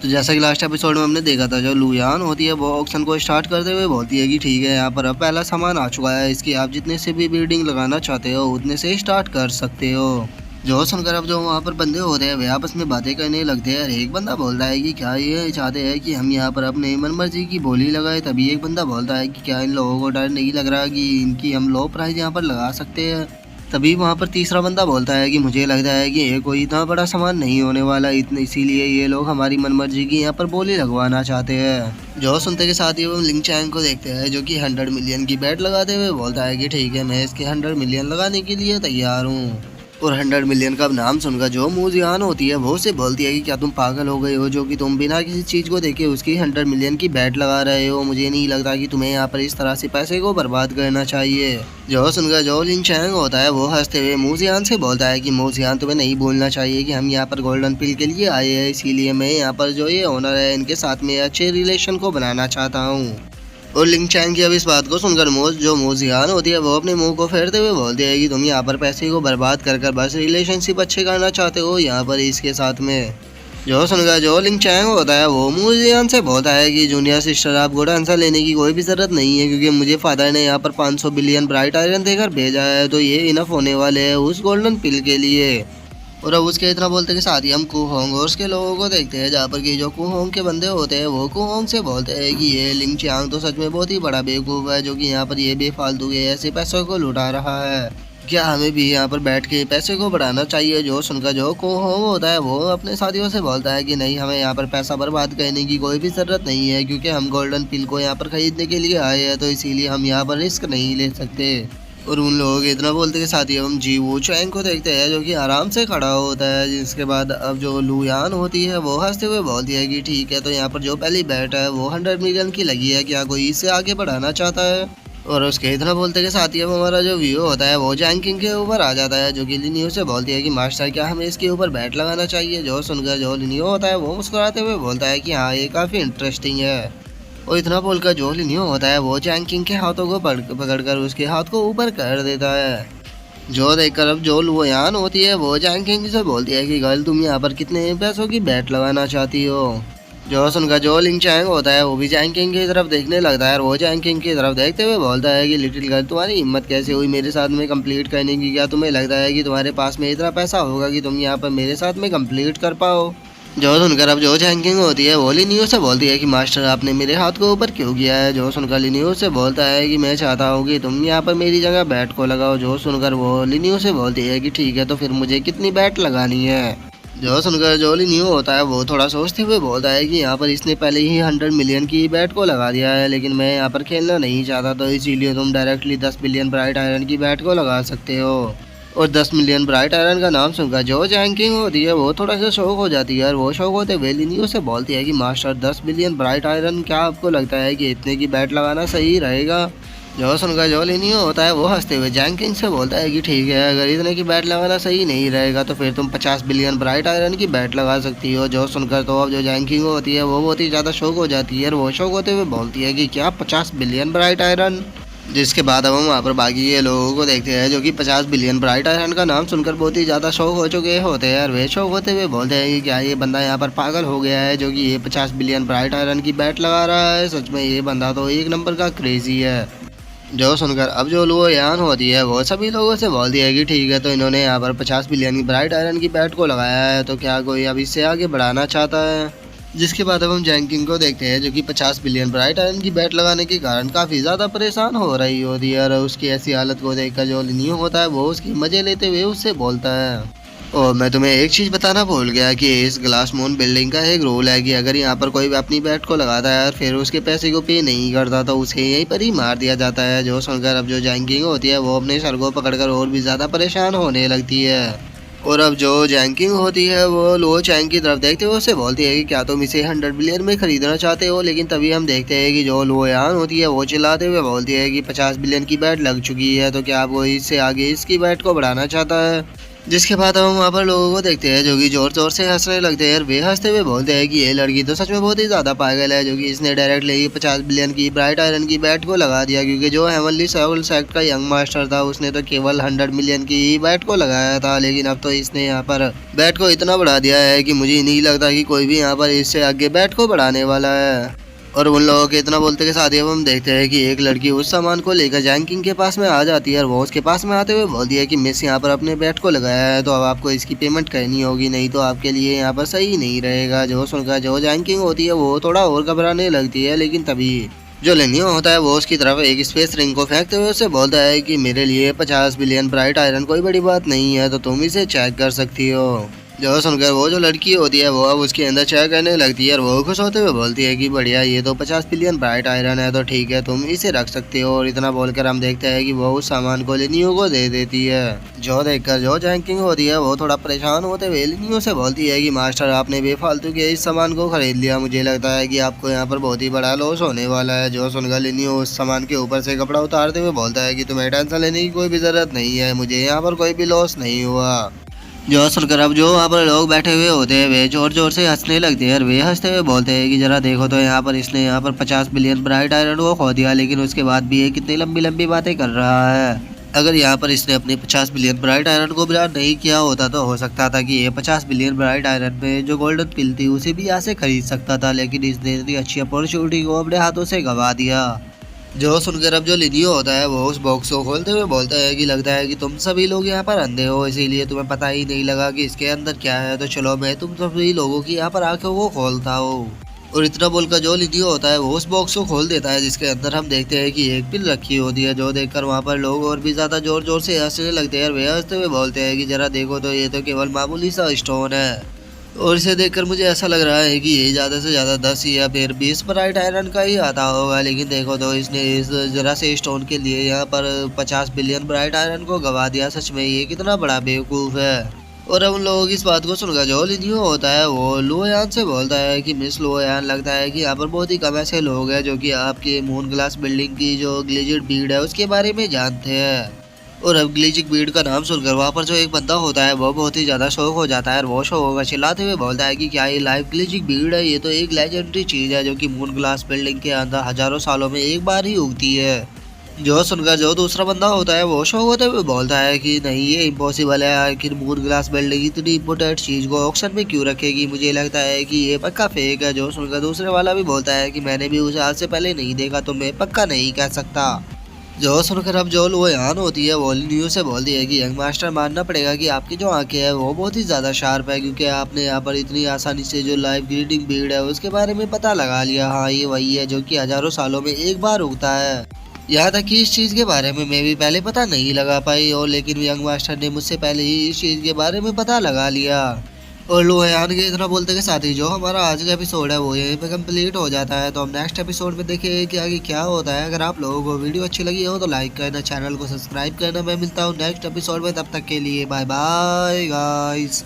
तो जैसा कि लास्ट एपिसोड में हमने देखा था, जो लुयान होती है वो ऑक्शन को स्टार्ट करते हुए बोलती है कि ठीक है, यहाँ पर अब पहला सामान आ चुका है, इसकी आप जितने से भी बिल्डिंग लगाना चाहते हो उतने से स्टार्ट कर सकते हो। जो सुनकर अब जो वहाँ पर बंदे होते हैं वे आपस में बातें करने लगते हैं। एक बंदा बोलता है कि क्या ये चाहते हैं कि हम यहाँ पर अपने मन मर्जी की बोली लगाए। तभी एक बंदा बोलता है कि क्या इन लोगों को डर नहीं लग रहा कि इनकी हम लो प्राइस यहाँ पर लगा सकते हैं। तभी वहाँ पर तीसरा बंदा बोलता है कि मुझे लगता है कि ये कोई इतना बड़ा सामान नहीं होने वाला, इतने इसीलिए ये लोग हमारी मनमर्जी की यहाँ पर बोली लगवाना चाहते हैं। जो सुनते के साथ ही वो लिंग चैंग को देखते हैं, जो कि 100 मिलियन की बैट लगाते हुए बोलता है कि ठीक है, मैं इसके 100 मिलियन लगाने के लिए तैयार हूँ। और 100 मिलियन का नाम सुनकर जो मूजियान होती है वो उसे बोलती है कि क्या तुम पागल हो गए हो, जो कि तुम बिना किसी चीज़ को देखे उसकी 100 मिलियन की बैट लगा रहे हो। मुझे नहीं लगता कि तुम्हें यहाँ पर इस तरह से पैसे को बर्बाद करना चाहिए। जो सुनकर जो लिन चैंग होता है वो हंसते हुए मूजियान से बोलता है कि मूजियान, तुम्हें नहीं बोलना चाहिए कि हम यहाँ पर गोल्डन पिल के लिए आए हैं, इसीलिए मैं यहाँ पर जो ये ओनर है इनके साथ में अच्छे रिलेशन को बनाना चाहता हूँ। और लिंग चैंग की अब इस बात को सुनकर जो मोजियान होती है वो अपने मुंह को फेरते हुए बोलती है कि तुम यहाँ पर पैसे को बर्बाद कर बस रिलेशनशिप अच्छे करना चाहते हो यहाँ पर इसके साथ में। जो सुनकर जो लिंग चैंग होता है वो मोजियान से बोलता है कि जूनियर सिस्टर, आपको टेंशन लेने की कोई भी ज़रूरत नहीं है, क्योंकि मुझे फादर ने यहाँ पर 500 बिलियन ब्राइट आयरन देकर भेजा है, तो ये इनफ होने वाले हैं उस गोल्डन पिल के लिए। और अब उसके इतना बोलते के साथ ही हम कुहोंग और उसके लोगों को देखते हैं, जहाँ पर कि जो कुहोंग के बंदे होते हैं वो कुहोंग से बोलते हैं कि ये लिंग चियांग तो सच में बहुत ही बड़ा बेवकूफ़ है, जो कि यहाँ पर ये बेफालतू के ऐसे पैसों को लुटा रहा है। क्या हमें भी यहाँ पर बैठ के पैसे को बढ़ाना चाहिए। जो सुनकर जो कुहोंग होता है वो अपने साथियों से बोलता है कि नहीं, हमें यहाँ पर पैसा बर्बाद करने की कोई भी ज़रूरत नहीं है, क्योंकि हम गोल्डन पिल को यहाँ पर ख़रीदने के लिए आए हैं, तो इसीलिए हम यहाँ पर रिस्क नहीं ले सकते। और उन लोगों के इतना बोलते के साथ ही हम जी वो चैंग को देखते हैं, जो कि आराम से खड़ा होता है। जिसके बाद अब जो लुयान होती है वो हंसते हुए बोलती है कि ठीक है, तो यहाँ पर जो पहली बैट है वो 100 मिलियन की लगी है, क्या कोई इससे आगे बढ़ाना चाहता है। और उसके इतना बोलते के साथ ही अब हमारा जो व्यू होता है वो जैंग किंग के ऊपर आ जाता है, जो कि लिनियो से बोलती है कि मास्टर, क्या हमें इसके ऊपर बैट लगाना चाहिए। जो सुनकर जो लिनियो होता है वो मुस्कुराते हुए बोलता है कि हाँ, ये काफ़ी इंटरेस्टिंग है। और इतना बोलकर जो लिनियो होता है वो जैंग किंग के हाथों को पकड़कर उसके हाथ को ऊपर कर देता है। जो देखकर अब जो लुयान होती है वो जैंग किंग से बोलती है कि गर्ल, तुम यहाँ पर कितने पैसों की बैट लगाना चाहती हो। जो सुनकर जो लिंग चैंग होता है वो भी जैंग किंग की तरफ देखने लगता है, और वो जैंग किंग की तरफ देखते हुए बोलता है कि लिटिल गर्ल, तुम्हारी हिम्मत कैसे हुई मेरे साथ में कंप्लीट करने की। क्या तुम्हें लगता है कि तुम्हारे पास में इतना पैसा होगा कि तुम यहाँ पर मेरे साथ में कंप्लीट कर पाओ। जो सुनकर अब जो जैंग किंग होती है वो लिनियो से बोलती है कि मास्टर, आपने मेरे हाथ को ऊपर क्यों किया है। जो सुनकर लिनियो से बोलता है कि मैं चाहता हूँ कि तुम यहाँ पर मेरी जगह बैट को लगाओ। जो सुनकर वो लिनियो से बोलती है कि ठीक है, तो फिर मुझे कितनी बैट लगानी है। जो सुनकर जो लिनियो होता है वो थोड़ा सोचते हुए बोलता है कि यहाँ पर इसने पहले ही 100 मिलियन की बैट को लगा दिया है, लेकिन मैं यहाँ पर खेलना नहीं चाहता, तो इसीलिए तुम डायरेक्टली 10 बिलियन ब्राइट आयरन की बैट को लगा सकते हो। और 10 मिलियन ब्राइट आयरन का नाम सुनकर जो जैंग किंग होती है वो थोड़ा सा शौक हो जाती है, और वो शौक होते हुए लिनियो से बोलती है कि मास्टर, 10 बिलियन ब्राइट आयरन, क्या आपको लगता है कि इतने की बैट लगाना सही रहेगा। जो सुनकर जो लिनियो होता है वो हंसते हुए जैंग किंग से बोलता है कि ठीक है, अगर इतने की बैट लगाना सही नहीं रहेगा तो फिर तुम 50 बिलियन ब्राइट आयरन की बैट लगा सकती हो। जो सुनकर तो अब जो जैंग किंग होती है वो बहुत ही ज़्यादा शौक हो जाती है, और वो शौक होते हुए बोलती है कि क्या 50 बिलियन ब्राइट आयरन। जिसके बाद अब हम वहाँ पर बाकी के लोगों को देखते हैं, जो कि 50 बिलियन ब्राइट आयरन का नाम सुनकर बहुत ही ज़्यादा शौक हो चुके होते हैं, और वे शौक होते हुए बोलते हैं कि क्या ये बंदा यहाँ पर पागल हो गया है, जो कि ये 50 बिलियन ब्राइट आयरन की बैट लगा रहा है। सच में ये बंदा तो एक नंबर का क्रेजी है। जो सुनकर अब जो लुयान होती है वो सभी लोगों से बोलती है कि ठीक है, तो इन्होंने यहाँ पर 50 बिलियन की ब्राइट आयरन की बैट को लगाया है, तो क्या कोई अब इससे आगे बढ़ाना चाहता है। जिसके बाद अब हम जैंग किंग को देखते हैं, जो कि 50 बिलियन ब्राइट आयरन की बैट लगाने के कारण काफ़ी ज़्यादा परेशान हो रही होती है, और उसकी ऐसी हालत को देखकर जो लिनियो होता है वो उसकी मज़े लेते हुए उससे बोलता है। और मैं तुम्हें एक चीज़ बताना भूल गया कि इस ग्लास मून बिल्डिंग का एक रूल है कि अगर यहाँ पर कोई भी अपनी बैट को लगाता है और फिर उसके पैसे को पे नहीं करता तो उसे यहीं पर ही मार दिया जाता है। जो सुनकर अब जो जैंग किंग होती है वो अपने सर को पकड़कर और भी ज़्यादा परेशान होने लगती है। और अब जो जैंग किंग होती है वो लो चैंग की तरफ देखते हुए उससे बोलती है कि क्या तुम इसे 100 बिलियन में खरीदना चाहते हो। लेकिन तभी हम देखते हैं कि जो लोयान होती है वो चिल्लाते हुए बोलती है कि 50 बिलियन की बैट लग चुकी है, तो क्या वो इससे आगे इसकी बैट को बढ़ाना चाहता है। जिसके बाद हम वहाँ पर लोगों को देखते हैं जो कि जोर जोर से हंसने लगते हैं और वे हंसते हुए बोलते हैं कि ये लड़की तो सच में बहुत ही ज़्यादा पागल है, जो कि इसने डायरेक्टली 50 बिलियन की ब्राइट आयरन की बैट को लगा दिया, क्योंकि जो हेवनली सोल सेक्ट का यंग मास्टर था उसने तो केवल 100 मिलियन की ही बैट को लगाया था, लेकिन अब तो इसने यहाँ पर बैट को इतना बढ़ा दिया है कि मुझे नहीं लगता कि कोई भी यहाँ पर इससे आगे बैट को बढ़ाने वाला है। और उन लोगों के इतना बोलते के साथ ही अब हम देखते हैं कि एक लड़की उस सामान को लेकर जैंकिंग के पास में आ जाती है और वो उसके पास में आते हुए बोलती है कि मिस यहाँ पर अपने बैट को लगाया है तो अब आपको इसकी पेमेंट करनी होगी, नहीं तो आपके लिए यहाँ पर सही नहीं रहेगा। जो सुनकर जो जैंकिंग होती है वो थोड़ा और घबराने लगती है, लेकिन तभी जो लेनियो होता है वो उसकी तरफ एक स्पेस रिंग को फेंकते हुए उससे बोलता है कि मेरे लिए 50 बिलियन ब्राइट आयरन कोई बड़ी बात नहीं है, तो तुम इसे चेक कर सकती हो। जो सुनकर वो जो लड़की होती है वो अब उसके अंदर चेक करने लगती है और वो खुश होते हुए बोलती है कि बढ़िया, ये तो 50 बिलियन ब्राइट आयरन है, तो ठीक है तुम इसे रख सकते हो। और इतना बोलकर हम देखते हैं कि वो उस सामान को लिनियो को दे देती है। जो देखकर जो जैंकिंग होती है वो थोड़ा परेशान होते हुए लिनियो से बोलती है कि मास्टर आपने बेफालतू के इस सामान को खरीद लिया, मुझे लगता है कि आपको यहाँ पर बहुत ही बड़ा लॉस होने वाला है। जो सुनकर लिनियो उस सामान के ऊपर से कपड़ा उतारते हुए बोलता है कि तुम्हें टेंशन लेने की कोई भी जरूरत नहीं है, मुझे यहाँ पर कोई भी लॉस नहीं हुआ। जो सुनकर अब जो वहाँ पर लोग बैठे हुए होते हैं वे जोर जोर से हंसने लगते हैं और वे हंसते हुए बोलते हैं कि जरा देखो तो यहाँ पर इसने यहाँ पर 50 बिलियन ब्राइट आयरन को खो दिया, लेकिन उसके बाद भी ये कितनी लंबी लंबी बातें कर रहा है। अगर यहाँ पर इसने अपने 50 बिलियन ब्राइट आयरन को ब्रांड नहीं किया होता तो हो सकता था कि ये 50 बिलियन ब्राइट आयरन में जो गोल्डन पिल थी उसे भी यहाँ से खरीद सकता था, लेकिन इसने इतनी अच्छी अपॉर्चुनिटी को अपने हाथों से गवा दिया। जो सुनकर अब जो लिनियो होता है वो उस बॉक्स को खोलते हुए बोलता है कि लगता है कि तुम सभी लोग यहाँ पर अंधे हो, इसीलिए तुम्हें पता ही नहीं लगा कि इसके अंदर क्या है, तो चलो मैं तुम सभी लोगों की यहाँ पर आंखों को खोलता हूँ। और इतना बोलकर जो लिनियो होता है वो उस बॉक्स को खोल देता है, जिसके अंदर हम देखते हैं कि एक पिल रखी होती है। जो देखकर वहाँ पर लोग और भी ज्यादा जोर जोर से हंसने लगते हैं और वे हंसते हुए बोलते हैं कि जरा देखो तो ये तो केवल मामूली सा स्टोन है। और इसे देखकर मुझे ऐसा लग रहा है कि ये ज़्यादा से ज़्यादा 10 या फिर 20 ब्राइट आयरन का ही आता होगा, लेकिन देखो तो इसने इस जरा से स्टोन के लिए यहाँ पर 50 बिलियन ब्राइट आयरन को गवा दिया। सच में ये कितना बड़ा बेवकूफ़ है। और अब उन लोगों की इस बात को सुनकर जो लिनियो होता है वो लुओयान से बोलता है कि मिस लुओयान, लगता है कि यहाँ पर बहुत ही कम ऐसे लोग हैं जो कि आपके मून ग्लास बिल्डिंग की जो ग्लेजेड भीड़ है उसके बारे में जानते हैं। और अब ग्लिचिक बीड का नाम सुनकर वहाँ पर जो एक बंदा होता है वो बहुत ही ज़्यादा शौक हो जाता है और वो शौक होगा चिल्लाते हुए बोलता है कि क्या ये लाइव ग्लिचिक बीड है, ये तो एक लेजेंडरी चीज़ है जो कि मून ग्लास बिल्डिंग के अंदर हजारों सालों में एक बार ही उगती है। जो सुनकर जो दूसरा बंदा होता है वो शौक होते हुए बोलता है कि नहीं ये इम्पॉसिबल है, आखिर मून ग्लास बिल्डिंग इतनी इम्पोर्टेंट चीज़ को ऑक्शन में क्यों रखेगी, मुझे लगता है कि ये पक्का फेक है। जो सुनकर दूसरे वाला भी बोलता है कि मैंने भी उसे आज से पहले नहीं देखा तो मैं पक्का नहीं कह सकता। जो सुनकर अब जो लुओयान होती है वो लिनियो से बोलती है कि यंग मास्टर मानना पड़ेगा कि आपकी जो आंखें हैं वो बहुत ही ज़्यादा शार्प है, क्योंकि आपने यहाँ पर इतनी आसानी से जो लाइव ग्रीडिंग भीड़ है उसके बारे में पता लगा लिया। हाँ ये वही है जो कि हजारों सालों में एक बार उगता है। यहाँ तक कि इस चीज़ के बारे में मैं भी पहले पता नहीं लगा पाई, और लेकिन यंग मास्टर ने मुझसे पहले ही इस चीज़ के बारे में पता लगा लिया। और लुओयान के इतना बोलते के साथ ही जो हमारा आज का एपिसोड है वो यहीं पे कंप्लीट हो जाता है। तो हम नेक्स्ट एपिसोड में देखेंगे कि आगे क्या होता है। अगर आप लोगों को वीडियो अच्छी लगी हो तो लाइक करना, चैनल को सब्सक्राइब करना। मैं मिलता हूँ नेक्स्ट एपिसोड में, तब तक के लिए बाय बाय गाइस।